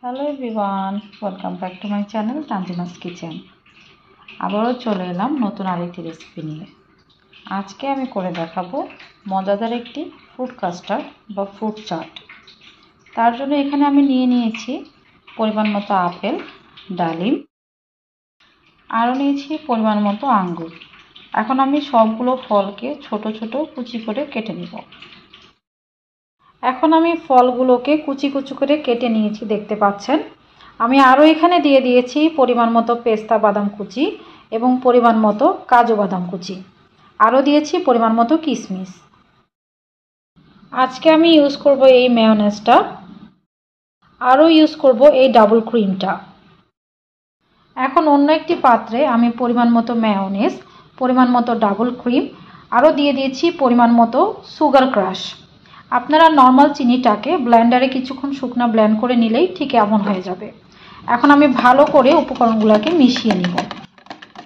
Hello everyone, welcome back to my channel Tanzima's kitchen. আবারও চলে এলাম নতুন আরেকটি রেসিপি নিয়ে। আজকে আমি করে দেখাবো মজাদার একটি ফ্রুট কাস্টার্ড বা ফ্রুট চাট। তার জন্য এখানে আমি নিয়েছি পরিমাণ মতো আপেল, ডালিম, আরও নিয়েছি পরিমাণ মতো আঙ্গুর। এখন আমি সবগুলো ফলকে ছোট ছোট কুচি করে কেটে নেব। এখন আমি ফলগুলোকে কুচি কুচি করে কেটে নিয়েছি, দেখতে পাচ্ছেন। আমি আরও এখানে দিয়ে দিয়েছি পরিমাণ মতো পেস্তা বাদাম কুচি এবং পরিমাণ মতো কাজু বাদাম কুচি, আরও দিয়েছি পরিমাণ মতো কিশমিশ। আজকে আমি ইউজ করব এই মেয়োনেজটা, আরও ইউজ করব এই ডাবল ক্রিমটা। এখন অন্য একটি পাত্রে আমি পরিমাণ মতো মেয়োনেজ, পরিমাণ মতো ডাবল ক্রিম, আরও দিয়ে দিয়েছি পরিমাণ মতো সুগার ক্রাশ। আপনারা নর্মাল চিনিটাকে ব্লেন্ডারে কিছুক্ষণ শুকনো ব্লেন্ড করে নিলেই ঠিক এমন হয়ে যাবে। এখন আমি ভালো করে উপকরণগুলোকে মিশিয়ে নিব।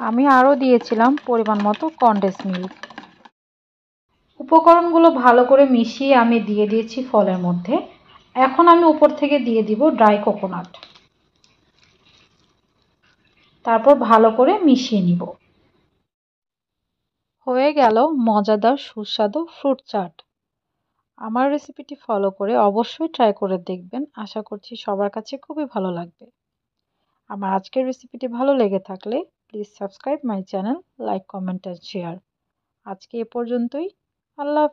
আমি আরও দিয়েছিলাম পরিমাণ মতো কনডেন্স মিল্ক। উপকরণগুলো ভালো করে মিশিয়ে আমি দিয়ে দিয়েছি ফলের মধ্যে। এখন আমি উপর থেকে দিয়ে দিব ড্রাই কোকোনাট, তারপর ভালো করে মিশিয়ে নিব। হয়ে গেল মজাদার সুস্বাদু ফ্রুট চাট। আমার রেসিপিটি ফলো করে অবশ্যই ট্রাই করে দেখবেন। আশা করছি সবার কাছে খুবই ভালো লাগবে। আমার আজকের রেসিপিটি ভালো লেগে থাকলে please subscribe my channel, like, comment and share. আজকে এ পর্যন্তই। আল্লাহ।